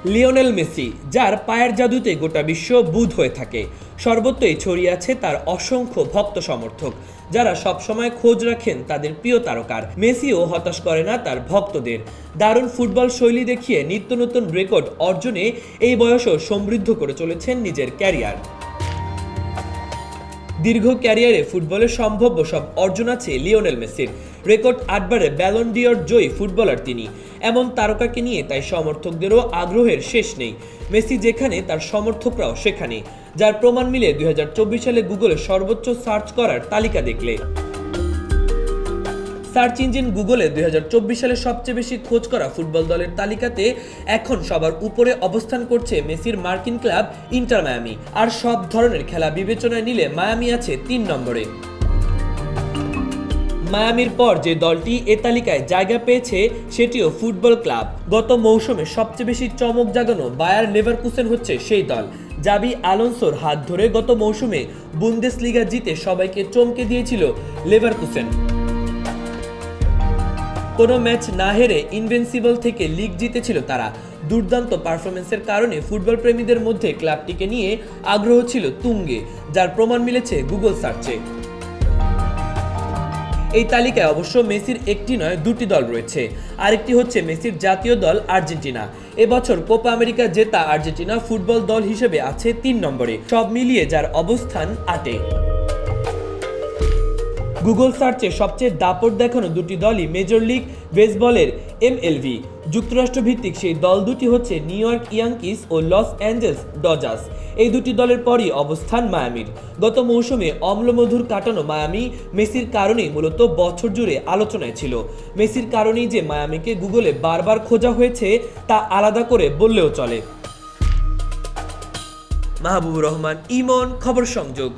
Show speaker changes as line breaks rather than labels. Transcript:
Lionel Messi, যার পায়ের জাদুতে গোটা বিশ্ব বুঁদ হয়ে থাকে। সর্বত্রই ছড়িয়ে আছে তার অসংখ্য ভক্ত সমর্থক, যারা সবসময় খোঁজ রাখেন তাদের প্রিয় তারকার। মেসিও হতাশ করে না তার ভক্তদের। দারুণ ফুটবল শৈলী দেখিয়ে নিত্য নতুন রেকর্ড অর্জনে এই বয়সেও সমৃদ্ধ করে চলেছেন নিজের ক্যারিয়ার। দীর্ঘ ক্যারিয়ারে ফুটবলের সম্ভাব্য সব অর্জন আছে লিওনেল মেসির। রেকর্ড 8বারে ব্যালন ডি'অর জয়ী ফুটবলার তিনি। এমন তারকাকে নিয়ে তাই সমর্থকদেরও আগ্রহের শেষ নেই। মেসি যেখানে, তার সমর্থকরাও সেখানে, যার প্রমাণ মিলে 2024 সালে গুগলে সর্বোচ্চ সার্চ করার তালিকা দেখলে। সার্চ ইঞ্জিন গুগলে 2024 সালে সবচেয়ে বেশি খোঁজ করা ফুটবল দলের তালিকাতে এখন সবার উপরে অবস্থান করছে মেসির মার্কিন ক্লাব ইন্টার মায়ামি। আর সব ধরনের খেলা বিবেচনায় নিলে মায়ামি আছে 3 নম্বরে। মায়ামির পর যে দলটি এ তালিকায় জায়গা পেয়েছে সেটিও ফুটবল ক্লাব। গত মৌসুমে সবচেয়ে বেশি চমক জাগানো বায়ার লেভারকুসেন হচ্ছে সেই দল। জাবি আলোনসোর হাত ধরে গত মৌসুমে বুন্দেসলিগা জিতে সবাইকে চমকে দিয়েছিল লেভারকুসেন। কোনো ম্যাচ না হেরে ইনভিনসিবল থেকে লিগ জিতেছিল তারা। দুর্দান্ত পারফরমেন্সের কারণে ফুটবল প্রেমীদের মধ্যে ক্লাবটিকে নিয়ে আগ্রহ ছিল তুঙ্গে, যার প্রমাণ মিলেছে গুগল সার্চে। এই তালিকায় অবশ্য মেসির একটি নয়, 2টি দল রয়েছে। আরেকটি হচ্ছে মেসির জাতীয় দল আর্জেন্টিনা। এবছর কোপা আমেরিকা জেতা আর্জেন্টিনা ফুটবল দল হিসেবে আছে 3 নম্বরে, সব মিলিয়ে যার অবস্থান 8-এ। গুগল সার্চে সবচেয়ে দাপট দেখানো 2টি দলই মেজর লিগ বেসবলের MLB। যুক্তরাষ্ট্র ভিত্তিক সেই দল দুটি হচ্ছে নিউ ইয়র্ক ইয়াঙ্কিস ও লস অ্যাঞ্জেলস ডজার্স। এই 2টি দলের পরই অবস্থান মায়ামির। গত মৌসুমে অম্লমধুর কাটানো মায়ামি মেসির কারণেই মূলত বছর জুড়ে আলোচনায় ছিল। মেসির কারণেই যে মায়ামিকে গুগলে বারবার খোঁজা হয়েছে তা আলাদা করে বললেও চলে। মাহবুবুর রহমান, ইমন, খবর সংযোগ।